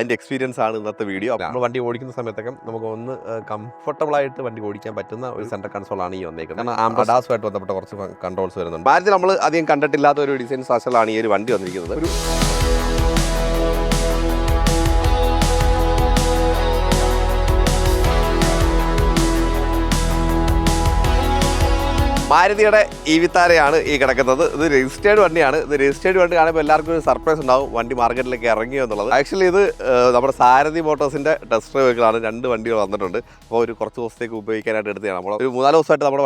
അതിൻ്റെ എക്സ്പീരിയൻസ് ആണ് ഇന്നത്തെ വീഡിയോ. നമ്മൾ വണ്ടി ഓടിക്കുന്ന സമയത്തൊക്കെ നമുക്ക് ഒന്ന് കംഫർട്ടബിൾ ആയിട്ട് വണ്ടി ഓടിക്കാൻ പറ്റുന്ന ഒരു സെൻട്രൽ കൺസോളാണ് ഈ വന്നേക്കുന്നത്. കാരണം അഡാസുമായിട്ട് ബന്ധപ്പെട്ട കുറച്ച് കൺട്രോൾസ് വരുന്നുണ്ട്. ഭാരതത്തിൽ നമ്മൾ അധികം കണ്ടിട്ടില്ലാത്ത ഒരു ഡിസൈൻ സ്പെഷ്യലാണ് ഈ ഒരു വണ്ടി വന്നിരിക്കുന്നത്. ഒരു മാരുതിയുടെ ഈ വിത്താരയാണ് ഈ കിടക്കുന്നത്. ഇത് രജിസ്റ്റേർഡ് വണ്ടിയാണ്. ഇത് രജിസ്റ്റേർഡ് വണ്ടി കാണുമ്പോൾ എല്ലാവർക്കും ഒരു സർപ്രൈസ് ഉണ്ടാവും, വണ്ടി മാർക്കറ്റിലേക്ക് ഇറങ്ങിയോ എന്നുള്ളത്. ആക്ച്വലി ഇത് നമ്മുടെ സാരഥി മോട്ടോഴ്സിൻ്റെ ടെസ്റ്റ് ഡ്രൈവുകളാണ്. 2 വണ്ടികൾ വന്നിട്ടുണ്ട്. അപ്പോൾ ഒരു കുറച്ച് ദിവസത്തേക്ക് ഉപയോഗിക്കാനായിട്ട് എടുത്തതാണ്. നമ്മൾ ഒരു 3-4 ദിവസമായിട്ട് നമ്മുടെ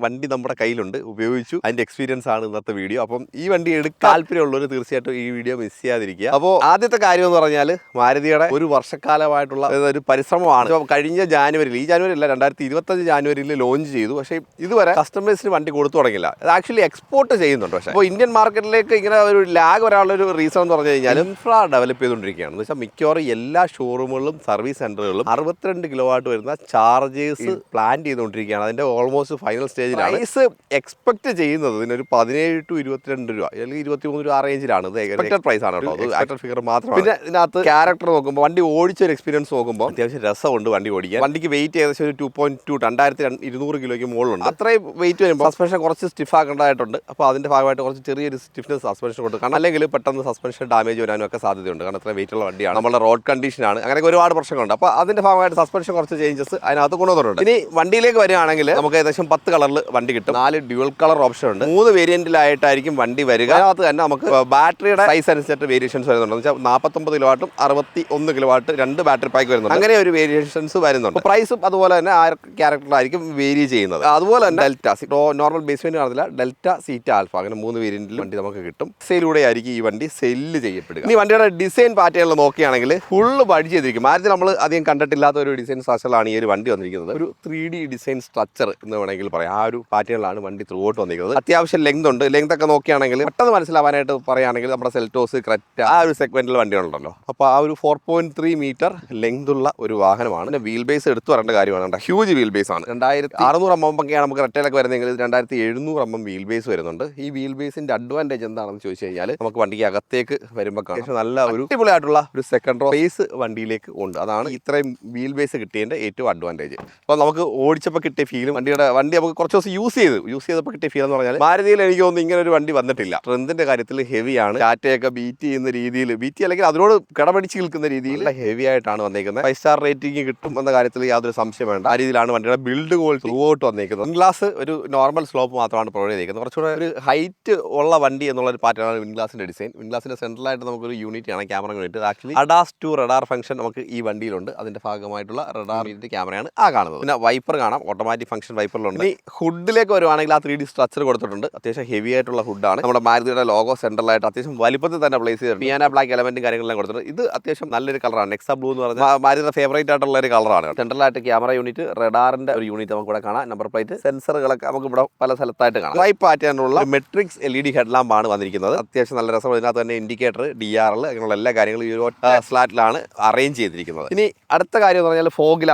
വണ്ടി നമ്മുടെ കയ്യിലുണ്ട്, ഉപയോഗിച്ചു. അതിൻ്റെ എക്സ്പീരിയൻസ് ആണ് ഇന്നത്തെ വീഡിയോ. അപ്പം ഈ വണ്ടി എടുക്കാൻ താല്പര്യമുള്ളവർ തീർച്ചയായിട്ടും ഈ വീഡിയോ മിസ് ചെയ്യാതിരിക്കുക. അപ്പോൾ ആദ്യത്തെ കാര്യം എന്ന് പറഞ്ഞാൽ മാരുതിയുടെ ഒരു വർഷക്കാലമായിട്ടുള്ള ഒരു പരിശ്രമമാണ്. കഴിഞ്ഞ ജാനുവരിയിൽ, ഈ ജാനുവരി അല്ല 2025 ജാനുവരിയിൽ ലോഞ്ച് ചെയ്തു. പക്ഷേ ഇതുവരെ കസ്റ്റമേഴ്സ് വണ്ടി കൊടുത്തു തുടങ്ങില്ല. അത് ആക്ച്വലി എക്സ്പോർട്ട് ചെയ്യുന്നുണ്ട്. പക്ഷേ ഇപ്പോൾ ഇന്ത്യൻ മാർക്കറ്റിലേക്ക് ഇങ്ങനെ ഒരു ലാഗ് വരാനുള്ളൊരു റീസൺ എന്ന് പറഞ്ഞു കഴിഞ്ഞാൽ ഇൻഫ്രാ ഡെവലപ്പ് ചെയ്തുകൊണ്ടിരിക്കുകയാണ്. എന്ന് വെച്ചാൽ മിക്കവാറും എല്ലാ ഷോറൂമുകളിലും സർവീസ് സെന്ററുകളിലും 62 കിലോവാട്ട് വരുന്ന ചാർജേഴ്സ് പ്ലാൻ ചെയ്തുകൊണ്ടിരിക്കുകയാണ്. അതിന്റെ ഓൾമോസ്റ്റ് ഫൈനൽ സ്റ്റേജിലാണ്. പ്രൈസ് എക്സ്പെക്ട് ചെയ്യുന്നത് ഇതിനൊരു 17 to 22 രൂപ അല്ലെങ്കിൽ 23 രൂപ ആ റേഞ്ചിലാണ്. ഇത് എക്സ്പെക്ടഡ് പ്രൈസ് ആണ് കേട്ടോ. അത് എക്സ്പെക്ടഡ് ഫിഗർ മാത്രമാണ്. പിന്നെ ഇതിനകത്ത് ക്യാരക്ടർ നോക്കുമ്പോൾ, വണ്ടി ഓടിച്ചൊരു എക്സ്പീരിയൻസ് നോക്കുമ്പോൾ അത്യാവശ്യം രസമുണ്ട് വണ്ടി ഓടിക്കാൻ. വണ്ടിക്ക് വെയിറ്റ് ഏകദേശം ഒരു 2.2 2200 കിലോയ്ക്ക് മുകളിലുണ്ട്. അത്രയും വെയിറ്റ് വരുമ്പോൾ സസ്പെൻഷൻ കുറച്ച് സ്റ്റിഫ് ആക്കേണ്ടതായിട്ടുണ്ട്. അപ്പോൾ അതിന്റെ ഭാഗമായിട്ട് കുറച്ച് ചെറിയൊരു സ്റ്റിഫ്നെസ് സസ്പെൻഷൻ കൊടുക്കും. കാരണം അല്ലെങ്കിൽ പെട്ടെന്ന് സസ്പെൻഷൻ ഡാമേജ് വരാനും ഒക്കെ സാധ്യതയുണ്ട്. കാരണം അത്ര വെയിറ്റ് ഉള്ള വണ്ടിയാണ്, നമ്മുടെ റോഡ് കണ്ടീഷനാണ്, അങ്ങനെയൊക്കെ ഒരുപാട് പ്രശ്നങ്ങളുണ്ട്. അപ്പോൾ അതിന്റെ ഭാഗമായിട്ട് സസ്പെൻഷൻ കുറച്ച് ചേഞ്ചസ് അതിനകത്ത് കൊണ്ടുവന്നിട്ടുണ്ട്. ഇനി വണ്ടിയിലേക്ക് വരികയാണെങ്കിൽ നമുക്ക് ഏകദേശം 10 കളറിൽ വണ്ടി കിട്ടും. 4 ഡ്യുവൽ കളർ ഓപ്ഷൻ ഉണ്ട്. 3 വേരിയന്റിലായിട്ടായിരിക്കും വണ്ടി വരിക. അതിനകത്ത് തന്നെ നമുക്ക് ബാറ്ററിയുടെ സൈസ് അനുസരിച്ച് വേരിയേഷൻസ് വരുന്നുണ്ട്. എന്ന് വെച്ചാൽ 49 കിലോവാട്ടും 61 കിലോവാട്ട് 2 ബാറ്ററി പാക്ക് വരുന്നുണ്ട്. അങ്ങനെ ഒരു വേരിയേഷൻസ് വരുന്നുണ്ട്. പ്രൈസും അതുപോലെ തന്നെ ആ ക്യാരക്ടറിലായിരിക്കും വേരി ചെയ്യുന്നത്. അതുപോലെ തന്നെ ഡെൽറ്റ നോർമൽ ബേസ് വേരിയന്റ് കാണത്തില്ല, ഡെൽറ്റ, സീറ്റ, ആൽഫ, അങ്ങനെ 3 വേരിയന്റിൽ വണ്ടി നമുക്ക് കിട്ടും. സെയിലൂടെ ആയിരിക്കും ഈ വണ്ടി സെല്ല് ചെയ്യപ്പെടുക. ഇനി വണ്ടിയുടെ ഡിസൈൻ പാറ്റേണിൽ നോക്കുകയാണെങ്കിൽ ഫുള്ള് ബഡ്ജ് ചെയ്തിരിക്കും. മാരുതി നമ്മൾ അധികം കണ്ടിട്ടില്ലാത്ത ഒരു ഡിസൈൻ സ്ട്രക്ചറിലാണ് ഈ ഒരു വണ്ടി വന്നിരിക്കുന്നത്. ഒരു 3D ഡിസൈൻ സ്ട്രക്ചർ എന്ന് വേണമെങ്കിൽ പറയാം. ആ ഒരു പാറ്റേണിലാണ് വണ്ടി ത്രൂ ഔട്ട് വന്നിരിക്കുന്നത്. അത്യാവശ്യം ലെങ്ത് ഉണ്ട്. ലെങ്ത് ഒക്കെ നോക്കുകയാണെങ്കിൽ പെട്ടെന്ന് മനസ്സിലാവാനായിട്ട് പറയുകയാണെങ്കിൽ നമ്മുടെ സെൽറ്റോസ്, ക്രെറ്റ ആ ഒരു സെഗ്മെന്റിൽ വണ്ടികളുണ്ടല്ലോ. അപ്പോൾ ആ ഒരു 4.3 മീറ്റർ ലെങ്ത് ഉള്ള ഒരു വാഹനമാണ്. പിന്നെ വീൽ ബേസ് എടുത്തു പറയേണ്ട കാര്യമാണ്. ഹ്യൂജ് വീൽ ബേസ് ആണ്. 2600 mm ഒക്കെയാണ് നമുക്ക് ക്രെറ്റയിലൊക്കെ വരുന്നതെങ്കിൽ 2700 mm വീൽ ബേസ് വരുന്നുണ്ട്. ഈ വീൽ ബേസിന്റെ അഡ്വാൻറ്റേജ് എന്താണെന്ന് ചോദിച്ചു കഴിഞ്ഞാൽ നമുക്ക് വണ്ടിക്ക് അകത്തേക്ക് വരുമ്പോൾ നല്ല ഒരു അടിപൊളിയായിട്ടുള്ള ഒരു സെക്കൻഡ് റോ സ്പേസ് വണ്ടിയിലേക്ക് ഉണ്ട്. അതാണ് ഇത്രയും വീൽ ബേസ് കിട്ടിയതിന്റെ ഏറ്റവും അഡ്വാൻറ്റേജ്. അപ്പോൾ നമുക്ക് ഓടിച്ചപ്പോൾ കിട്ടിയ ഫീലും വണ്ടി നമുക്ക് കുറച്ച് ദിവസം യൂസ് ചെയ്തപ്പോൾ കിട്ടിയ ഫീൽ എന്ന് പറഞ്ഞാൽ മാരുതിയിൽ എനിക്ക് തോന്നുന്നു ഇങ്ങനെ ഒരു വണ്ടി വന്നിട്ടില്ല. സ്ട്രെന്തിന്റെ കാര്യത്തിൽ ഹെവിയാണ്. ടാറ്റയൊക്കെ ബീറ്റ് ചെയ്യുന്ന രീതിയിൽ, ബീറ്റ് അല്ലെങ്കിൽ അതിനോട് കിടപിടിച്ച് നിൽക്കുന്ന രീതിയിൽ ഹെവി ആയിട്ടാണ് വന്നേക്കുന്നത്. 5 സ്റ്റാർ റേറ്റിംഗ് കിട്ടും എന്ന കാര്യത്തിൽ യാതൊരു സംശയം വേണ്ട. ആ രീതിയിലാണ് വണ്ടിയുടെ ബിൽഡ് ക്വാളിറ്റി ത്രൂ ഔട്ട് വന്നേക്കുന്നത്. ഗ്ലാസ് ഒരു നോർമൽ സ്ലോപ്പ് മാത്രമാണ് പ്രൊവൈഡ് ചെയ്തിരിക്കുന്നത്. കുറച്ചുകൂടെ ഒരു ഹൈറ്റ് ഉള്ള വണ്ടി എന്നുള്ള ഒരു പാറ്റേണാണ് വിൻഗ്ലാസിന്റെ ഡിസൈൻ. വിൻഗ്ലാസിന്റെ സെൻട്രലായിട്ട് നമുക്കൊരു യൂണിറ്റ് ആണ്, camera unit. Actually ADAS two radar function നമുക്ക് ഈ വണ്ടിയിലുണ്ട്. അതിന്റെ ഭാഗമായിട്ടുള്ള റഡാർ യൂണിറ്റ് ക്യാമറയാണ് ആ കാണുന്നത്. പിന്നെ വൈപ്പർ കാണാം, ഓട്ടോമാറ്റിക് ഫംഗ്ഷൻ വൈപ്പറിലുണ്ട്. ഈ ഹുഡിലേക്ക് വരുവാണെങ്കിൽ ആ 3D സ്ട്രക്ചർ കൊടുത്തിട്ടുണ്ട്. അത്യാവശ്യം ഹെവി ആയിട്ടുള്ള ഹുഡാണ്. നമ്മുടെ മാരുതിയുടെ ലോഗോ സെൻട്രലായിട്ട് അത്യാവശ്യം വലിപ്പത്തിൽ തന്നെ പ്ലേസ് ചെയ്തിട്ടുണ്ട്. പിയാന ബ്ലാക്ക് എലമെന്റും കാര്യങ്ങളെല്ലാം കൊടുത്തിട്ടുണ്ട്. ഇത് അത്യാവശ്യം നല്ലൊരു കളറാണ്. നെക്സ ബ്ലൂ എന്ന് പറഞ്ഞാൽ മാരുതിയുടെ ഫേവറേറ്റ് ആയിട്ടുള്ള ഒരു കളറാണ്. സെൻട്രലായിട്ട് ക്യാമറ യൂണിറ്റ്, റഡാറിന്റെ ഒരു യൂണിറ്റ് നമുക്ക് ഇവിടെ കാണാം. നമ്പർ പ്ലേറ്റ്, സെൻസറുകളൊക്കെ നമുക്ക് ഇവിടെ പല സ്ഥലത്തായിട്ട് കാണാം. ഈ പാറ്റേണിലുള്ള മെട്രിക്സ് LED ഹെഡ്ലാമ്പ് ആണ് വന്നിരിക്കുന്നത്. അത്യാവശ്യം നല്ല രസം. ഇതിനകത്ത് തന്നെ ഇൻഡിക്കേറ്റർ, DRL അങ്ങനെയുള്ള എല്ലാ കാര്യങ്ങളും ഈ ഒരു സ്ലാറ്റിലാണ് അറേഞ്ച് ചെയ്തിരിക്കുന്നത്. ഇനി അടുത്ത കാര്യം എന്ന് പറഞ്ഞാൽ ഫോഗ്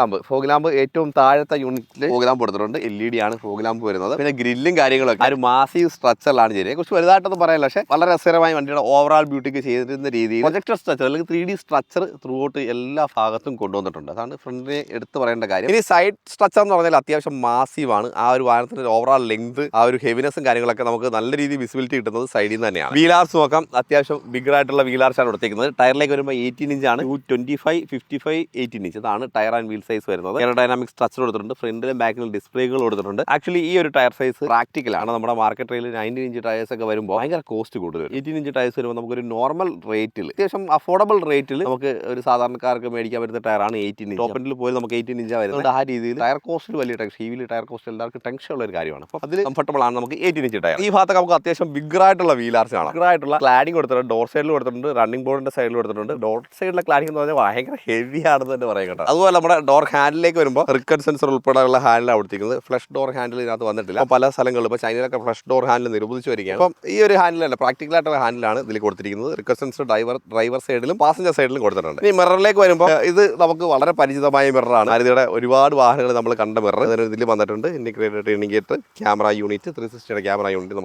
ലാമ്പ് ഏറ്റവും താഴത്തെ യൂണിറ്റിൽ ഫോഗ് ലാമ്പ് കൊടുത്തിട്ടുണ്ട്. LED ആണ് ഫോഗ് ലാമ്പ് വരുന്നത്. പിന്നെ ഗ്രില്ലും കാര്യങ്ങളൊക്കെ ഒരു മാസീവ് സ്ട്രക്ചറിലാണ് ചെയ്തത്. കുറച്ച് വലുതായിട്ടൊന്നും പറയാനില്ല, പക്ഷേ വളരെ രസകരമായി വണ്ടിയുടെ ഓവറോൾ ബ്യൂട്ടിക്ക് ചെയ്തിരുന്ന രീതിയിൽ പ്രൊജക്ടർ സ്ട്രക്ചർ അല്ലെങ്കിൽ 3D സ്ട്രക്ചർ ത്രൂ ഔട്ട് എല്ലാ ഭാഗത്തും കൊണ്ടുവന്നിട്ടുണ്ട്. അതാണ് ഫ്രണ്ടിനെ എടുത്ത് പറയേണ്ട കാര്യം. ഇനി സൈഡ് സ്ട്രക്ചർ എന്ന് പറഞ്ഞാൽ അത്യാവശ്യം മാസീവ് ആണ്. ആ ഒരു വാഹനത്തിന്റെ ഓവറോൾ ലെങ്ത്, ആ ഒരു ഹെവിനെസ്സും കാര്യങ്ങളൊക്കെ നമുക്ക് നല്ല രീതിയിൽ വിസിബിലിറ്റി കിട്ടുന്നത് സൈഡിൽ നിന്ന് തന്നെയാണ്. വീലാർസ് നോക്കാം, അത്യാവശ്യം ബിഗ് ആയിട്ടുള്ള വീലാർസാണ് കൊടുത്തിരിക്കുന്നത്. ടയറിലേക്ക് വരുമ്പോൾ 18 ഇഞ്ചാണ്. 25, 55, 18 ഇഞ്ച് ഇതാണ് ടയർ ആൻഡ് വീൽ സൈസ് വരുന്നത്. എയറോഡൈനാമിക് സ്ട്രക്ചർ കൊടുത്തിട്ടുണ്ട്. ഫ്രണ്ടിലും ബാക്കിലും ഡിസ്പ്ലേകൾ കൊടുത്തിട്ടുണ്ട്. ആക്ച്വലി ഈ ഒരു ടയർ സൈസ് പ്രാക്ടിക്കലാണ്. നമ്മുടെ മാർക്കറ്റ് റേറ്റിൽ 19 ഇഞ്ച് ടയേഴ്സ് ഒക്കെ വരുമ്പോൾ ഭയങ്കര കോസ്റ്റ് കൂടുതൽ. 18 ഇഞ്ച് ടയേഴ്സ് വരുമ്പോൾ നമുക്കൊരു നോർമൽ റേറ്റിൽ, അത്യാവശ്യം അഫോർഡബിൾ റേറ്റിൽ നമുക്ക് ഒരു സാധാരണക്കാർക്ക് മേടിക്കാൻ പറ്റുന്ന ടയറാണ് 18 ഇഞ്ച്. ടോപ്പ് എൻഡിൽ പോയി നമുക്ക് 18 ഇഞ്ചാണ് വരുന്നത്. ആ രീതിയിൽ ടയർ കോസ്റ്റ് വലിയ ടെൻഷൻ, ഹീവിലി ടയർ കോസ്റ്റ് എല്ലാവർക്കും ടെൻഷൻ ഉള്ള ഒരു കാര്യമാണ്. അപ്പോൾ അതിൽ കംഫർട്ടബിൾ ആണ് നമുക്ക് 18 ഇഞ്ച് ടയർ. ഈ ഭാഗത്തൊക്കെ നമുക്ക് അത്യാവശ്യം ബിഗ് ആയിട്ടുള്ള വീലാർസ് ആണ്. ബിഗ് ആയിട്ടുള്ള ക്ലാഡിംഗ് കൊടുത്തിട്ടുണ്ട്. ഡോർ സൈഡിൽ കൊടുത്തിട്ടുണ്ട്, റണ്ണിംഗ് ബോർഡിന്റെ സൈഡിൽ കൊടുത്തിട്ടുണ്ട്. ഡോർ സൈഡിലെ ക്ലാഡിംഗ് എന്ന് പറഞ്ഞാൽ ഭയങ്കര ഹെവി ആണെന്ന് തന്നെ പറയാം കേട്ടോ. അതുപോലെ നമ്മുടെ ഡോർ ഹാൻഡിലേക്ക് വരുമ്പോൾ റിക്കഡ് സെൻസർ ഉൾപ്പെടെയുള്ള ഹാൻഡിലാണ് കൊടുത്തിരിക്കുന്നത്. ഫ്ലഷ് ഡോർ ഹാൻഡിൽ ഇതിനകത്ത് വന്നിട്ടില്ല. പല സ്ഥലങ്ങളിലും ഇപ്പോൾ ചൈനയിലൊക്കെ ഫ്ലഷ് ഡോർ ഹാൻഡിൽ നിരോധിച്ച് വരികയാണ്. അപ്പം ഈ ഒരു ഹാൻഡിലല്ല, പ്രാക്ടിക്കൽ ആയിട്ടുള്ള ഹാൻഡിലാണ് ഇതിൽ കൊടുത്തിരിക്കുന്നത്. റിക്കഡ് സെൻസർ ഡ്രൈവർ സൈഡിലും പാസഞ്ചർ സൈഡിലും കൊടുത്തിട്ടുണ്ട്. ഈ മിററിലേക്ക് വരുമ്പോൾ ഇത് നമുക്ക് വളരെ പരിചിതമായ മിററാണ്. മാരുതിയുടെ ഒരുപാട് വാഹനങ്ങൾ നമ്മൾ കണ്ട മിറർ ഇതിൽ വന്നിട്ടുണ്ട്. Indicator, camera unit 360 camera unit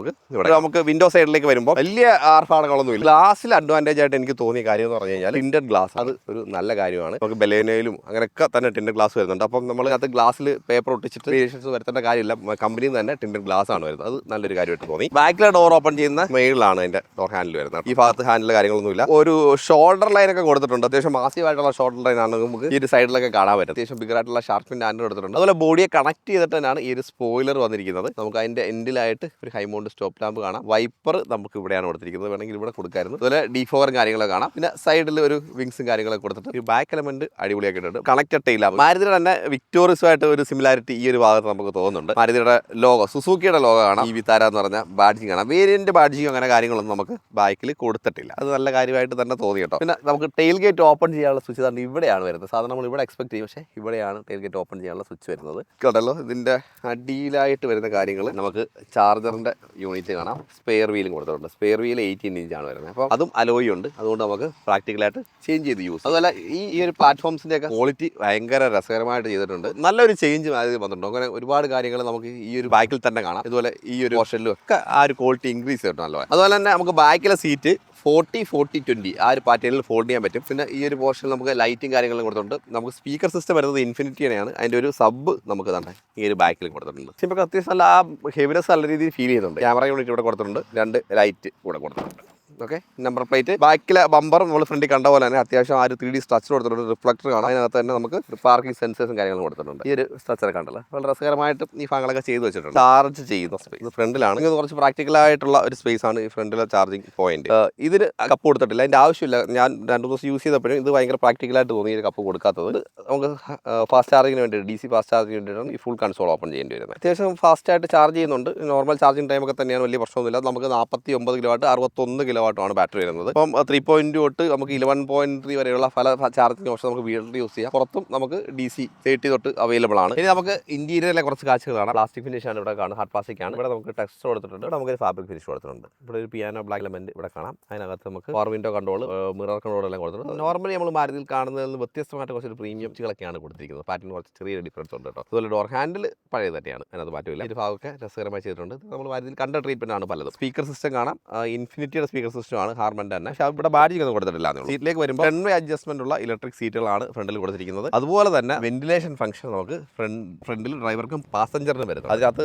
നമുക്ക് വിൻഡോ സൈഡിലേക്ക് വരുമ്പോൾ വലിയ ആർഭാടങ്ങളൊന്നുമില്ല. ഗ്ലാസ്സിൽ അഡ്വാൻറ്റേജ് ആയിട്ട് എനിക്ക് തോന്നിയ കാര്യം എന്ന് പറഞ്ഞു കഴിഞ്ഞാൽ ടിൻഡഡ് ഗ്ലാസ്. അത് ഒരു നല്ല കാര്യമാണ്. നമുക്ക് ബലേനയിലും അങ്ങനെയൊക്കെ തന്നെ ടിൻഡഡ് ഗ്ലാസ് വരുന്നുണ്ട്. അപ്പം നമ്മൾ അത് ഗ്ലാസ്സിൽ പേപ്പർ ഒട്ടിച്ചിട്ട് വേരിയേഷൻസ് വരുത്തേണ്ട കാര്യമില്ല. കമ്പനിയിൽ നിന്ന് തന്നെ ടിൻഡഡ് ഗ്ലാസ് ആണ് വരുന്നത്. അത് നല്ലൊരു കാര്യമായിട്ട് തോന്നി. ബാക്കിലെ ഡോർ ഓപ്പൺ ചെയ്യുന്ന മെയിലാണ് അതിന്റെ ഡോർ ഹാൻഡിൽ വരുന്നത്. ഈ ഭാഗത്ത് ഹാൻഡിൽ കാര്യങ്ങളൊന്നുമില്ല. ഒരു ഷോൾഡർ ലൈൻ ഒക്കെ കൊടുത്തിട്ടുണ്ട്. അത്യാവശ്യം മാസീവായിട്ടുള്ള ഷോൾഡർ ലൈൻ ആണ് നമുക്ക് ഈ ഒരു സൈഡിലൊക്കെ കാണാൻ പറ്റും. അത്യാവശ്യം ബിഗ് ആയിട്ടുള്ള ഷാർപ്പിന്റെ ഹാൻഡിൽ കൊടുത്തിട്ടുണ്ട്. അതുപോലെ ബോഡിയെ കണക്ട് ചെയ്തിട്ട് തന്നെയാണ് ഈ ഒരു സ്പോയിലർ വന്നിരിക്കുന്നത്. നമുക്ക് അതിന്റെ എൻഡിലായിട്ട് ഒരു ഹൈ മൗണ്ട് സ്റ്റോപ്പ് ലാമ്പ് കാണാം. വൈപ്പർ നമുക്ക് ഇവിടെയാണ് കൊടുത്തിരിക്കുന്നത്. വേണമെങ്കിൽ ഇവിടെ കൊടുക്കായിരുന്നു. അതുപോലെ ഡീഫോറും കാര്യങ്ങളൊക്കെ കാണാം. പിന്നെ സൈഡിൽ ഒരു വിങ്സും കാര്യങ്ങളൊക്കെ കൊടുത്തിട്ട് ഈ ബാക്ക് എലമെന്റ് അടിപൊളിയാക്കിയിട്ടുണ്ട്. കണക്റ്റഡ് ടെയിലാണ്. മാരുതിയുടെ തന്നെ വിക്ടോറിയസുമായിട്ട് ഒരു സിമിലാരിറ്റി ഈ ഒരു ഭാഗത്ത് നമുക്ക് തോന്നുന്നുണ്ട്. മാരുതിയുടെ ലോഗോ, സുസുക്കിയുടെ ലോഗോ കാണാം. ഈ വിത്താര എന്ന് പറഞ്ഞ ബാഡ്ജിങ് കാണാം. വേരിയന്റ് ബാഡ്ജിങ് അങ്ങനെ കാര്യങ്ങളൊന്നും നമുക്ക് ബാക്കിൽ കൊടുത്തിട്ടില്ല. അത് നല്ല കാര്യമായിട്ട് തന്നെ തോന്നി കേട്ടോ. പിന്നെ നമുക്ക് ടെയിൽ ഗേറ്റ് ഓപ്പൺ ചെയ്യാനുള്ള സ്വിച്ച് തന്നെ ഇവിടെയാണ് വരുന്നത്. സാധാരണ നമ്മൾ ഇവിടെ എക്സ്പെക്ട് ചെയ്യും, പക്ഷേ ഇവിടെയാണ് ടെയിൽ ഗേറ്റ് ഓപ്പൺ ചെയ്യാനുള്ള സ്വിച്ച് വരുന്നത്. കേട്ടല്ലോ, ഇതിന്റെ അടിയിലായിട്ട് വരുന്ന കാര്യങ്ങൾ നമുക്ക് ചാർജറിന്റെ യൂണിറ്റ് കാണാം. സ്പെയർ വീലും കൊടുത്തിട്ടുണ്ട്. സ്പെയർ വീൽ 18 ഇഞ്ചാണ് വരുന്നത്. അപ്പോൾ അതും അലോയി ഉണ്ട്. അതുകൊണ്ട് നമുക്ക് പ്രാക്ടിക്കലായിട്ട് ചേഞ്ച് ചെയ്ത് യൂസ്. അതുപോലെ ഈ ഒരു പ്ലാറ്റ്ഫോംസിന്റെ ഒക്കെ ക്വാളിറ്റി ഭയങ്കര രസകരമായിട്ട് ചെയ്തിട്ടുണ്ട്. നല്ലൊരു ചേഞ്ച് വന്നിട്ടുണ്ട്. അങ്ങനെ ഒരുപാട് കാര്യങ്ങൾ നമുക്ക് ഈ ഒരു ബാക്കിൽ തന്നെ കാണാം. ഇതുപോലെ ഈ ഒരു പോർഷനിലും ഒക്കെ ആ ഒരു ക്വാളിറ്റി ഇൻക്രീസ് ചെയ്തിട്ടുണ്ടല്ലോ. അതുപോലെ തന്നെ നമുക്ക് ബാക്കിലെ സീറ്റ് 40-40-20 ആ ഒരു പാറ്റേണിൽ ഫോൾഡ് ചെയ്യാൻ പറ്റും. പിന്നെ ഈ ഒരു പോർഷനിൽ നമുക്ക് ലൈറ്റും കാര്യങ്ങളും കൊടുത്തിട്ടുണ്ട്. നമുക്ക് സ്പീക്കർ സിസ്റ്റം വരുന്നത് ഇൻഫിനിറ്റിയാണ്. അതിൻ്റെ ഒരു സബ് നമുക്ക് തന്നെ ഈ ഒരു ബാക്കിൽ കൊടുത്തിട്ടുണ്ട്. ഇപ്പോൾ അത്യാവശ്യം നല്ല ആ ഹെവിനെസ് നല്ല രീതിയിൽ ഫീൽ ചെയ്യുന്നുണ്ട്. ക്യാമറ യൂണിറ്റ് ഇവിടെ കൊടുത്തിട്ടുണ്ട്. 2 ലൈറ്റ് ഇവിടെ കൊടുത്തിട്ടുണ്ട്. ഓക്കെ, നമ്പർ പ്ലേറ്റ്, ബാക്കിലെ ബമ്പർ നമ്മൾ ഫ്രണ്ടിൽ കണ്ട പോലെ തന്നെ അത്യാവശ്യം ആ ഒരു 3D സ്ട്രക്ചർ കൊടുത്തിട്ടുണ്ട്. റിഫ്ലക്ടർ കാണാം. അതിനകത്ത് തന്നെ നമുക്ക് പാർക്കിംഗ് സെൻസേഴ്സും കാര്യങ്ങളും കൊടുത്തിട്ടുണ്ട്. ഈ ഒരു സ്ട്രക്ചർ കണ്ടല്ലോ, വളരെ രസകരമായിട്ട് ഈ ഭാഗങ്ങളൊക്കെ ചെയ്ത് വെച്ചിട്ടുണ്ട്. ചാർജ് ചെയ്യുന്ന സ്പേസ് ഫ്രണ്ടിലാണ്. ഇത് കുറച്ച് പ്രാക്ടിക്കൽ ആയിട്ടുള്ള ഒരു സ്പേസ് ആണ് ഈ ഫ്രണ്ടിലെ ചാർജിങ് പോയിന്റ്. ഇതിന് കപ്പ് കൊടുത്തിട്ടില്ല. അതിന്റെ ആവശ്യമില്ല. ഞാൻ 2 ദിവസം യൂസ് ചെയ്തപ്പോഴും ഇത് ഭയങ്കര പ്രാക്ടിക്കലായിട്ട് തോന്നി ഈ കപ്പ് കൊടുക്കാത്തത്. നമുക്ക് ഫാസ്റ്റ് ചാർജിങ്ങിന് വേണ്ടി DC ഫാസ്റ്റ് ചാർജിങ്ങിന് വേണ്ടിയിട്ടാണ് ഈ ഫുൾ കൺസോൾ ഓപ്പൺ ചെയ്യേണ്ടി വരുന്നത്. അത്യാവശ്യം ഫാസ്റ്റ് ആയിട്ട് ചാർജ് ചെയ്യുന്നുണ്ട്. നോർമൽ ചാർജിങ് ടൈം ഒക്കെ തന്നെയാണ്, വലിയ പ്രശ്നമൊന്നുമില്ല. നമുക്ക് 49 കിലോവാട്ട് 61 കിലോവാട്ടുമാണ് ബാറ്ററി വരുന്നത്. അപ്പം 3.2 തൊട്ട് നമുക്ക് 11.3 വരെയുള്ള പല ചാർജിങ് ഓപ്ഷൻ നമുക്ക് വീട്ടിൽ യൂസ് ചെയ്യാം. പുറത്തും നമുക്ക് DC 30 തൊട്ട് അവൈലബിൾ ആണ്. ഇനി നമുക്ക് ഇന്റീരിയറിലെ കുറച്ച് കാഴ്ചകളാണ്. പ്ലാസ്റ്റിക് ഫിനിഷ് ആണ് ഇവിടെ കാണുന്നത്. ഹാർഡ് പ്ലാസ്റ്റിക് ആണ്. ഇവിടെ നമുക്ക് ടെക്സ്ചർ കൊടുത്തിട്ടുണ്ട്. ഇവിടെ നമുക്ക് ഫാബ്രിക് ഫിനിഷ് കൊടുത്തിട്ടുണ്ട്. ഇവിടെ ഒരു പിയാനോ ബ്ലാക്ക് എലമെന്റ് ഇവിടെ കാണാം. അതിനകത്ത് നമുക്ക് power window control, mirror control എല്ലാം കൊടുത്തിട്ടുണ്ട്. നോർമലി നമ്മൾ മാരുതിയിൽ കാണുന്നതിൽ നിന്ന് വ്യത്യസ്തമായിട്ട് കുറച്ചൊരു പ്രീമിയം കളൊക്കെയാണ് കൊടുത്തിരിക്കുന്നത്. പാറ്റിന് കുറച്ച് ചെറിയ ഡിഫറൻസ് ഉണ്ട് കേട്ടോ. അതുപോലെ ഡോർ ഹാൻഡിൽ പഴയ തന്നെയാണ്, അതിനകത്ത് മാറ്റമില്ല. ഒരു ഭാഗമൊക്കെ രസകരമായി ചെയ്തിട്ടുണ്ട്. നമ്മൾ മാരുതിയിൽ കണ്ട ട്രീറ്റ്മെന്റ് ആണ് പലതും. സ്പീക്കർ സിസ്റ്റം കാണാം. ഇൻഫിനിറ്റിയുടെ സ്പീക്കർ സിസ്റ്റം ആണ്, ഹാർമന്റെ തന്നെ. പക്ഷേ ഇവിടെ ബാഡ്ജിങ് ഒന്നും കൊടുത്തിട്ടില്ല. സീറ്റിലേക്ക് വരുമ്പോൾ 10 വേ അഡ്ജസ്റ്റ്മെന്റ് ഉള്ള ഇലക്ട്രിക് സീറ്റുകളാണ് ഫ്രണ്ടിൽ കൊടുത്തിരിക്കുന്നത്. അതുപോലെ തന്നെ വെന്റിലേഷൻ ഫംഗ്ഷൻ നമുക്ക് ഫ്രണ്ടിൽ ഡ്രൈവർക്കും പാസഞ്ചറിനും വരുന്നത്. അതിനകത്ത്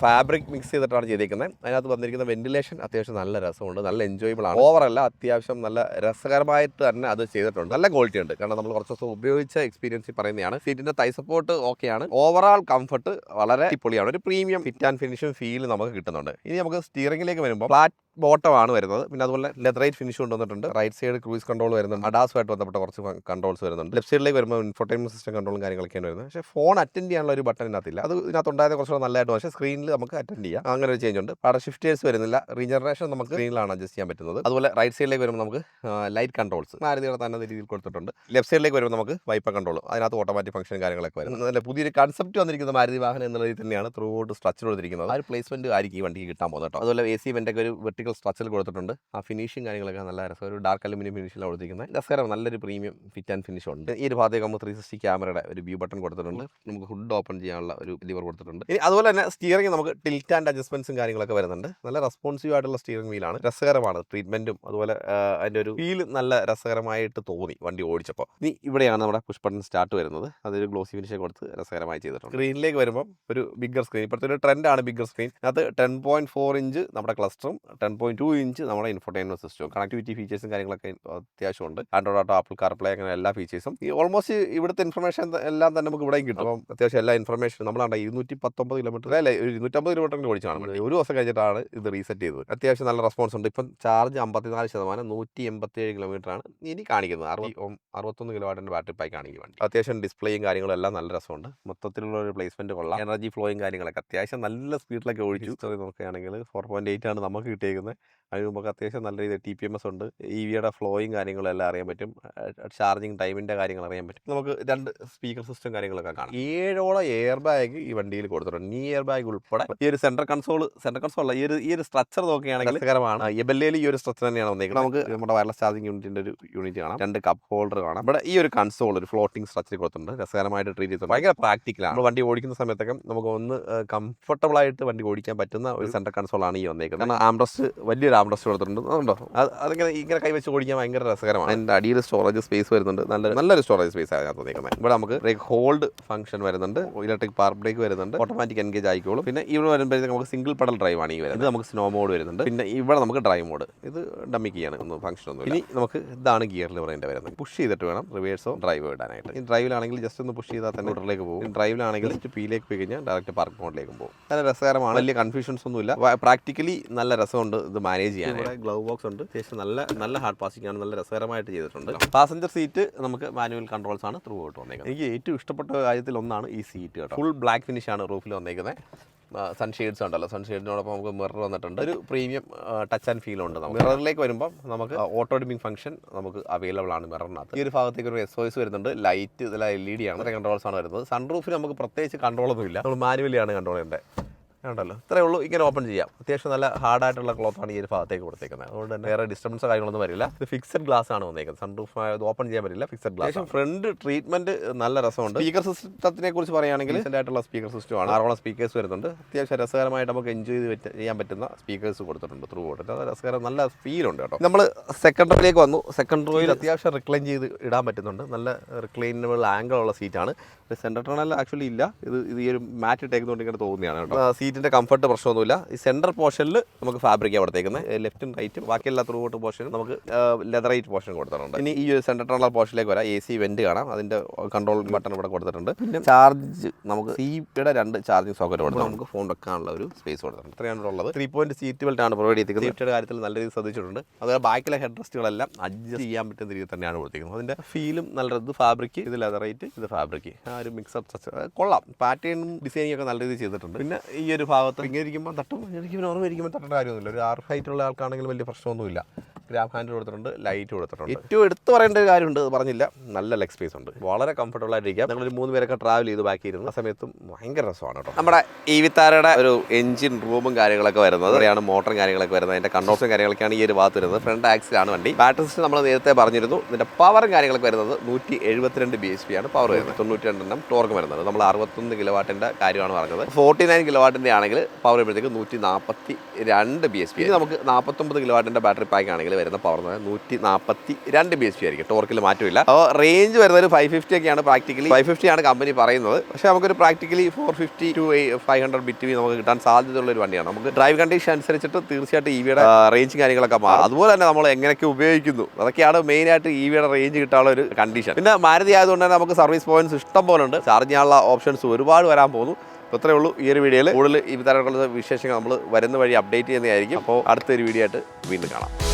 ഫാബ്രിക് മിക്സ് ചെയ്തിട്ടാണ് ചെയ്തിരിക്കുന്നത്. അതിനകത്ത് വന്നിരിക്കുന്ന വെന്റിലേഷൻ അത്യാവശ്യം നല്ല രസമുണ്ട്, നല്ല എൻജോയബിൾ ആണ്. ഓവറല്ല, അത്യാവശ്യം നല്ല രസകരമായിട്ട് തന്നെ അത് ചെയ്തിട്ടുണ്ട്. നല്ല ക്വാളിറ്റി ഉണ്ട്. കാരണം നമ്മൾ കുറച്ച് ദിവസം ഉപയോഗിച്ച എക്സ്പീരിയൻസ് പറയുന്നതാണ്. സീറ്റിന്റെ തൈ സപ്പോർട്ട് ഓക്കെയാണ്. ഓവറോൾ കംഫർട്ട് വളരെ അടിപൊളിയാണ്. ഒരു പ്രീമിയം ഫിറ്റ് ആൻഡ് ഫിനിഷും ഫീൽ നമുക്ക് കിട്ടുന്നുണ്ട്. ഇനി നമുക്ക് സ്റ്റിയറിംഗിലേക്ക് വരുമ്പോൾ ഫ്ലാറ്റ് ബോട്ടം ആണ് വരുന്നത്. പിന്നെ അതുപോലെ ലെതറൈറ്റ് ഫിനിഷ് കൊണ്ടുവന്നിട്ടുണ്ട്. റൈറ്റ് സൈഡ് ക്രൂയിസ് കൺട്രോൾ വരുന്നുണ്ട്. അഡാസുമായിട്ട് ബന്ധപ്പെട്ട കുറച്ച് കൺട്രോൾസ് വരുന്നുണ്ട്. ലെഫ്റ്റ് സൈഡിലേക്ക് വരുമ്പോൾ ഇൻഫോർടൈൻമെന്റ് സിസ്റ്റം കൺട്രോളും കാര്യങ്ങളൊക്കെയാണ് വരുന്നത്. പക്ഷേ ഫോൺ അറ്റൻഡ് ചെയ്യാനുള്ള ഒരു ബട്ടൺ ഇതിനകത്തില്ല. അത് ഇതിനകത്ത് ഉണ്ടായത് കുറച്ചുകൂടെ നല്ലതായിട്ട്. പക്ഷേ സ്ക്രീനിൽ നമുക്ക് അറ്റൻഡ് ചെയ്യാം. അങ്ങനെ ഒരു ചേഞ്ച് ഉണ്ട്. അവിടെ ഷിഫ്റ്റേഴ്സ് വരുന്നില്ല. റീജനറേഷൻ നമുക്ക് സ്ക്രീനിലാണ് അഡ്ജസ്റ്റ് ചെയ്യാൻ പറ്റുന്നത്. അതുപോലെ റൈറ്റ് സൈഡിലേക്ക് വരുമ്പോൾ നമുക്ക് ലൈറ്റ് കൺട്രോൾസ് മാരുതിയുടെ തന്നെ രീതിയിൽ കൊടുത്തിട്ടുണ്ട്. ലെഫ്റ്റ് സൈഡിലേക്ക് വരുമ്പോൾ നമുക്ക് വൈപ്പർ കൺട്രോൾ, അതിനകത്ത് ഓട്ടോമാറ്റിക് ഫംഗ്ഷൻ കാര്യങ്ങളൊക്കെ വരും. നല്ല പുതിയൊരു കൺസെപ്റ്റ് വന്നിരിക്കുന്ന മാരുതി വാഹനം എന്നുള്ള രീതിയിൽ തന്നെയാണ് ത്രൂ ഔട്ട് സ്ട്രക്ചർ കൊടുത്തിരിക്കുന്നത്. ആ ഒരു പ്ലേസ്മെന്റ് ആയിരിക്കും ഈ വണ്ടിക്ക് കിട്ടാൻ പോകുന്നത് കേട്ടോ. അതുപോലെ AC വെന്റൊക്കെ ഒരു വെർട്ടിക്കൽ സ്ട്രക്ചർ കൊടുത്തിട്ടുണ്ട്. ആ ഫിനിഷിംഗ് കാര്യങ്ങളൊക്കെ നല്ല രസം. ഒരു ഡാർക്ക് അലുമിനിയം ഫിനിഷിലാണ് കൊടുത്തിരിക്കുന്നത്. രസകരം, നല്ലൊരു പ്രീമിയം ഫിറ്റ് ആൻഡ് ഫിനിഷ് ഉണ്ട്. ഈ ഒരു ഭാഗത്തേക്ക് നമുക്ക് 360 ക്യാമറയുടെ ഒരു വ്യൂ ബട്ടൺ കൊടുത്തിട്ടുണ്ട്. നമുക്ക് ഹുഡ് ഓപ്പൺ ചെയ്യാനുള്ള ഒരു ലിവർ കൊടുത്തിട്ടുണ്ട്. ഇനി അതുപോലെ തന്നെ സ്റ്റിയറിംഗ് നമുക്ക് ടിൽറ്റ് ആൻഡ് അഡ്ജസ്റ്റ്മെന്റ്സും കാര്യങ്ങളൊക്കെ വരുന്നുണ്ട്. നല്ല റെസ്പോൺസീവ് ആയിട്ടുള്ള സ്റ്റിയറിംഗ് വീലാണ്. രസകരമാണ് ട്രീറ്റ്മെന്റും. അതുപോലെ അതിന്റെ ഒരു ഫീൽ നല്ല രസകരമായിട്ട് തോന്നി വണ്ടി ഓടിച്ചപ്പോൾ. ഇനി ഇവിടെയാണ് നമ്മുടെ പുഷ് ബട്ടൺ സ്റ്റാർട്ട് വരുന്നത്. അതൊരു ഗ്ലോസി ഫിനിഷ് കൊടുത്ത് രസകരമായി ചെയ്തിട്ടുണ്ട്. സ്ക്രീനിലേക്ക് വരുമ്പോൾ ഒരു ബിഗ്ഗർ സ്ക്രീൻ. ഇപ്പോഴത്തെ ഒരു ട്രെൻഡാണ് ബിഗ്ഗർ സ്ക്രീൻ. അത് 10.4 ഇഞ്ച് നമ്മുടെ ക്ലസ്റ്ററും 10.2 ഇഞ്ച് നമ്മുടെ ഇൻഫോർടൈൻമെന്റ് സിസ്റ്റവും. കണക്ടിവിറ്റി ഫീച്ചേഴ്സും കാര്യങ്ങളൊക്കെ അത്യാവശ്യമുണ്ട്. ആൻഡ്രോയിഡ് ഓട്ടോ, ആപ്പിൾ കാർപ്ലേ, അങ്ങനെ എല്ലാ ഫീച്ചേഴ്സും ഈ ഓൾമോസ്റ്റ് ഇവിടുത്തെ ഇൻഫർമേഷൻ എല്ലാം തന്നെ നമുക്ക് ഇവിടെയും കിട്ടും. അപ്പം അത്യാവശ്യം എല്ലാ ഇൻഫർമേഷനും നമ്മളാണ് 219 കിലോമീറ്റർ അല്ലെ 250 കിലോമീറ്റർ ഓടിച്ചാണ്. ഒരു ദിവസം കഴിഞ്ഞിട്ടാണ് ഇത് റീസെറ്റ് ചെയ്തത്. അത്യാവശ്യം നല്ല റെസ്പോൺസ് ഉണ്ട്. ഇപ്പം ചാർജ് 54%, 187 കിലോമീറ്റർ ആണ് ഇനി കാണിക്കുന്നത്. 61 കിലോവാട്ടിന്റെ ബാറ്ററി പാക്ക് കാണിക്കും വണ്ടി. അത്യാവശ്യം ഡിസ്പ്ലേയും കാര്യങ്ങളും എല്ലാം നല്ല രസമുണ്ട്. മൊത്തത്തിലുള്ള ഒരു പ്ലേസ്മെന്റ് കൊള്ളാം. എനർജി ഫ്ലോയും കാര്യങ്ങളൊക്കെ അത്യാവശ്യം നല്ല സ്പീഡിലൊക്കെ ഓടിച്ചു. നോക്കുകയാണെങ്കിൽ 4.8 ആണ് നമുക്ക് കിട്ടിയത്. കൊടുത്തേക്കുന്നത്. അതിന് മുമ്പൊക്കെ അത്യാവശ്യം നല്ല രീതിയിൽ TPMS ഉണ്ട്. EVയുടെ ഫ്ലോയും കാര്യങ്ങളും എല്ലാം അറിയാൻ പറ്റും. ചാർജിങ് ടൈമിൻ്റെ കാര്യങ്ങൾ അറിയാൻ പറ്റും. നമുക്ക് 2 സ്പീക്കർ സിസ്റ്റം കാര്യങ്ങളൊക്കെ കാണാം. 7ഓളം എയർ ബാഗ് ഈ വണ്ടിയിൽ കൊടുത്തിട്ടുണ്ട്. നീ എയർ ബാഗ് ഉൾപ്പെടെ ഈ ഒരു സെൻട്രൽ കൺസോൾ അല്ല, ഈ ഒരു സ്ട്രക്ചർ നോക്കുകയാണെങ്കിൽ രസകരമാണ്. എബെല്ലയിൽ ഈ ഒരു സ്ട്രക്ചർ തന്നെയാണ് വന്നേക്കുന്നത്. നമുക്ക് നമ്മുടെ വയർലെസ് ചാർജിങ് യൂണിറ്റിൻ്റെ ഒരു യൂണിറ്റ് കാണാം, 2 കപ്പ് ഹോൾഡർ കാണാം. ഇവിടെ ഈ ഒരു കൺസോൾ ഒരു ഫ്ലോട്ടിംഗ് സ്ട്രക്ചർ കൊടുത്തിട്ടുണ്ട്. രസകരമായിട്ട് ട്രീറ്റ് ചെയ്തിട്ടുണ്ട്. ഭയങ്കര പ്രാക്ടിക്കലാണ്. നമ്മൾ വണ്ടി ഓടിക്കുന്ന സമയത്തൊക്കെ നമുക്ക് ഒന്ന് കംഫർട്ടബിൾ ആയിട്ട് വണ്ടി ഓടിക്കാൻ പറ്റുന്ന ഒരു സെൻട്രൽ കൺസോളാണ് ഈ വന്നേക്കുന്നത്. കാരണം ആംബ്രസ്റ്റ് വലിയൊരു ആംബ്രസ്റ്റ് കൊടുത്തിട്ടുണ്ട്. അതുണ്ടോ അതിങ്ങനെ കൈവച്ച് ഓടിക്കാൻ ഭയങ്കര രസകരമാണ്. അതിൻ്റെ അടിയിൽ സ്റ്റോറേജ് സ്പേസ് വരുന്നുണ്ട്. നല്ലൊരു സ്റ്റോറേജ് സ്പേസ് ആണ് വന്നേക്കുന്നത്. ഇവിടെ നമുക്ക് ബ്രേക്ക് ഹോൾഡ് ഫംഗ്ഷൻ വരുന്നുണ്ട്, ഇലക്ട്രിക് പാർക്ക് ബ്രേക്ക് വരുന്നുണ്ട്, ഓട്ടോമാറ്റിക് എൻഗേജ് ആയിക്കോളും. പിന്നെ ഇവിടെ വരുമ്പോഴത്തേക്ക് നമുക്ക് സിംഗിൾ പെഡൽ ഡ്രൈവ് ആണ് ഈ വരുന്നത്. നമുക്ക് സ്നോ മോഡ് വരുന്നുണ്ട്. പിന്നെ ഇവിടെ നമുക്ക് ഡ്രൈവ് മോഡ്, ഇത് ഡമ്മിക്കാണ്, ഒന്നും ഫംഗ്ഷൻ ഒന്നും. ഇനി നമുക്ക് ഇതാണ് ഗിയർ ലിവറിൻ്റെ വരുന്നത്. പുഷ് ചെയ്തിട്ട് വേണം റിവേഴ്സോ ഡ്രൈവോ ഇടാനായിട്ട്. ഈ ഡ്രൈവിലാണെങ്കിൽ ജസ്റ്റ് ഒന്ന് പുഷ് ചെയ്താൽ തന്നെ ഊട്ടറിലേക്ക് പോകും. ഡ്രൈവിലാണെങ്കിൽ ജസ്റ്റ് പീലേക്ക് പോയി കഴിഞ്ഞാൽ ഡയറക്റ്റ് പാർക്ക് മോഡിലേക്കും പോകും. നല്ല രസകരമാണ്. വലിയ കൺഫ്യൂഷൻസ് ഒന്നുമില്ല. പ്രാക്ടിക്കലി നല്ല രസമുണ്ട് ഇത് മാനേജ് ചെയ്യാൻ. ഇവിടെ ഗ്ലൗ ബോക്സ് ഉണ്ട്. അത്യാവശ്യം നല്ല ഹാർഡ് പാസിംഗ് ആണ്. നല്ല രസകരമായിട്ട് ചെയ്തിട്ടുണ്ട്. പാസഞ്ചർ സീറ്റ് നമുക്ക് മാനുവൽ കൺട്രോൾസ് ആണ് ത്രൂ ഔട്ട് വന്നേക്കുന്നത്. എനിക്ക് ഏറ്റവും ഇഷ്ടപ്പെട്ട കാര്യത്തിൽ ഒന്നാണ് ഈ സീറ്റ് കേട്ടോ. ഫുൾ ബ്ലാക്ക് ഫിനിഷ് ആണ് റൂഫിൽ വന്നേക്കുന്നത്. സൺഷെയ്ഡ്സ് ഉണ്ടല്ലോ, സൺഷെയ്ഡിനോടൊപ്പം നമുക്ക് മിറർ വന്നിട്ടുണ്ട്. ഒരു പ്രീമിയം ടച്ച് ആൻഡ് ഫീൽ ഉണ്ട്. മിററിലേക്ക് വരുമ്പോൾ നമുക്ക് ഓട്ടോ ഡിമ്മിംഗ് ഫംഗ്ഷൻ നമുക്ക് അവൈലബിൾ ആണ് മിററിനകത്ത്. ഈ ഒരു ഭാഗത്തേക്ക് ഒരു SOS വരുന്നുണ്ട്. ലൈറ്റ് ഇതെല്ലാം LED ആണ്. കൺട്രോൾസ് ആണ് വരുന്നത്. സൺറൂഫിൽ നമുക്ക് പ്രത്യേകിച്ച് കൺട്രോളൊന്നും ഇല്ല. നമ്മൾ മാനുവലിയാണ് കൺട്രോൾ ചെയ്യേണ്ടത്. ഉണ്ടല്ലോ, ഇത്രയേ ഉള്ളൂ. ഇങ്ങനെ ഓപ്പൺ ചെയ്യാം. അത്യാവശ്യം നല്ല ഹാർഡായിട്ടുള്ള ക്ലോത്താണ് ഈ ഒരു ഭാഗത്തേക്ക് കൊടുത്തേക്കുന്നത്. അതുകൊണ്ട് തന്നെ വേറെ ഡിസ്റ്റർബൻസോ കാര്യങ്ങളൊന്നും വരില്ല. ഇത് ഫിക്സഡ് ഗ്ലാസ് ആണ് വന്നേക്കുന്നത്. സൺറൂഫ് ആയത് ഓപ്പൺ ചെയ്യാൻ പറ്റില്ല, ഫിക്സഡ് ഗ്ലാസ്. ഫ്രണ്ട് ട്രീറ്റ്മെന്റ് നല്ല രസമുണ്ട്. സ്പീക്കർ സിസ്റ്റത്തിനെ കുറിച്ച് പറയുകയാണെങ്കിൽ ആയിട്ടുള്ള സ്പീക്കർ സിസ്റ്റമാണ്. 6ഓളം സ്പീക്കേഴ്സ് വരുന്നുണ്ട്. അത്യാവശ്യം രസകരമായിട്ട് നമുക്ക് എൻജോയ് ചെയ്യാൻ പറ്റുന്ന സ്പീക്കേഴ്സ് കൊടുത്തിട്ടുണ്ട് ത്രൂ ഔട്ട്. രസകരം, നല്ല ഫീലുണ്ട് കേട്ടോ. നമ്മൾ സെക്കൻഡ് റോയിലേക്ക് വന്നു. സെക്കൻഡ് റോയിൽ അത്യാവശ്യം റിക്ലൈൻ ചെയ്ത് ഇടാൻ പറ്റുന്നുണ്ട്. നല്ല റിക്ലൈനബിൾ ആംഗിൾ ഉള്ള സീറ്റാണ്. സെൻട്രൽ ടണൽ ആക്ച്വലി ഇല്ല. ഇത് ഈ ഒരു മാറ്റ് ഇട്ടേക്കുന്നതുകൊണ്ട് ഇങ്ങനെ തോന്നിയാണ് കേട്ടോ. സീറ്റിന്റെ കംഫർട്ട് പ്രശ്നമൊന്നുമില്ല. ഈ സെൻറ്റർ പോർഷനിൽ നമുക്ക് ഫാബ്രിക്കാണ് കൊടുത്തേക്കുന്നത്. ലെഫ്റ്റും റൈറ്റും ബാക്കിയെല്ലാ ത്രൂ ഔട്ട് പോർഷനും നമുക്ക് ലെതറൈറ്റ് പോർഷൻ കൊടുത്തിട്ടുണ്ട്. ഇനി ഈ ഒരു സെൻട്രൽ ടണൽ പോർഷനിലേക്ക് വരാം. AC വെന്റ് കാണാം. അതിന്റെ കൺട്രോൾ ബട്ടൺ ഇവിടെ കൊടുത്തിട്ടുണ്ട്. പിന്നെ ചാർജ് നമുക്ക് CPയുടെ 2 ചാർജിങ് സോക്കറ്റ് കൊടുത്ത് നമുക്ക് ഫോൺ വെക്കാനുള്ള ഒരു സ്പേസ് കൊടുത്തിട്ടുണ്ട്. ഇത്രയാണ് ഉള്ളത്. 3-point സീറ്റ് ബെൽറ്റ് ആണ് പ്രൊവൈഡ് ചെയ്തിരിക്കുന്നത്. സീറ്റിയുടെ കാര്യത്തിൽ നല്ല രീതിയിൽ ശ്രദ്ധിച്ചിട്ടുണ്ട്. അതുപോലെ ബാക്കിലെ ഹെഡ് റെസ്റ്റുകളെല്ലാം അഡ്ജസ്റ്റ് ചെയ്യാൻ പറ്റുന്ന രീതിയിൽ തന്നെയാണ് കൊടുത്തിരിക്കുന്നത്. അതിന്റെ ഫീലും നല്ല ഇത് ഫാബ്രിക്, ഇത് ലെതറൈറ്റ്, ഇത് ഫാബ്രിക്, ആ ഒരു മിക്സഡ് സ്ട്രക്ചർ കൊള്ളാം. പാറ്റേണും ഡിസൈനിങ് ഒക്കെ നല്ല രീതിയിൽ ചെയ്തിട്ടുണ്ട്. പിന്നെ ഈ ഒരു ഭാഗത്ത് ഇങ്ങനെ ഇരിക്കുമ്പോൾ തട്ടും, നോർമൽ ഇരിക്കുമ്പോൾ തട്ടേണ്ട കാര്യമൊന്നുമില്ല. ഒരു 6 ഹൈറ്റുള്ള ആൾക്കാണെങ്കിലും വലിയ പ്രശ്നമൊന്നുമില്ല. ഗ്രാബ് ഹാൻഡിൽ കൊടുത്തിട്ടുണ്ട്, ലൈറ്റ് കൊടുത്തിട്ടുണ്ട്. ഏറ്റവും എടുത്ത് പറയേണ്ട ഒരു കാര്യമുണ്ട്, അത് പറഞ്ഞില്ല, നല്ല ലെഗ് സ്പേസ് ഉണ്ട്. വളരെ കംഫർട്ടബിൾ ആയിട്ടിരിക്കാം. ഞങ്ങളൊരു 3 പേരൊക്കെ ട്രാവൽ ചെയ്ത് ബാക്കി ഇരുന്ന സമയത്തും ഭയങ്കര രസമാണ് കേട്ടോ. നമ്മുടെ ഈ വിത്താരയുടെ ഒരു എഞ്ചിൻ റൂമും കാര്യങ്ങളൊക്കെ വരുന്നത് ഇവിടെയാണ്. മോട്ടറും കാര്യങ്ങളൊക്കെ വരുന്നത്, അതിന്റെ കൺട്രോൾസും കാര്യങ്ങളൊക്കെയാണ് ഈ ഒരു ഭാഗത്ത് വരുന്നത്. ഫ്രണ്ട് ആക്സിലാണ് വണ്ടി. ബാറ്ററി സിസ്റ്റം നമ്മൾ നേരത്തെ പറഞ്ഞിരുന്നു. ഇതിന്റെ പവറും കാര്യങ്ങളൊക്കെ വരുന്നത് 172 bhp ആണ് പവർ വരുന്നത്. 92 എണ്ണം ടോർക്ക് വരുന്നത്. നമ്മൾ 61 കിലോവാട്ടിന്റെ കാര്യമാണ് പറഞ്ഞത്. 49 കിലോവാട്ടിന്റെ ആണെങ്കിൽ പവർ വരുമ്പോഴത്തേക്ക് 142 bhp. ഇനി നമുക്ക് 49 കിലോവാട്ടിന്റെ ബാറ്ററി പാക്ക് ആണെങ്കിൽ വരുന്ന പവർ 142 bhp ആയിരിക്കും. ടോർക്കിൽ മാറ്റമില്ല. അപ്പോൾ റേഞ്ച് വരുന്നത് 550 ഒക്കെയാണ്. പ്രാക്ടിക്കലി 550 ആണ് കമ്പനി പറയുന്നത്. പക്ഷേ നമുക്കൊരു പ്രാക്ടിക്കലി 450 to 500 BTV നമുക്ക് കിട്ടാൻ സാധ്യതയുള്ള ഒരു വണ്ടിയാണ്. നമുക്ക് ഡ്രൈവ് കണ്ടീഷൻ അനുസരിച്ചിട്ട് തീർച്ചയായിട്ടും EVയുടെ റേഞ്ച് കാര്യങ്ങളൊക്കെ മാറും. അതുപോലെ തന്നെ നമ്മൾ എങ്ങനെയൊക്കെ ഉപയോഗിക്കുന്നു, അതൊക്കെയാണ് മെയിനായിട്ട് EVയുടെ റേഞ്ച് കിട്ടാനുള്ള ഒരു കണ്ടീഷൻ. പിന്നെ മാരുതി ആയതുകൊണ്ട് തന്നെ നമുക്ക് സർവീസ് പോയിന്റ്സ് ഇഷ്ടം പോലെ ഉണ്ട്. ചാർജ് ചെയ്യാനുള്ള ഓപ്ഷൻസ് ഒരുപാട് വരാൻ പോകുന്നു. അപ്പോൾ ഇത്രയേ ഉള്ളൂ ഈ ഒരു വീഡിയോയിൽ. കൂടുതൽ ഈ തരത്തിലുള്ള വിശേഷങ്ങൾ നമ്മൾ വരുന്ന വഴി അപ്ഡേറ്റ് ചെയ്യുന്നതായിരിക്കും. അപ്പോൾ അടുത്തൊരു വീഡിയോ ആയിട്ട് വീണ്ടും കാണാം.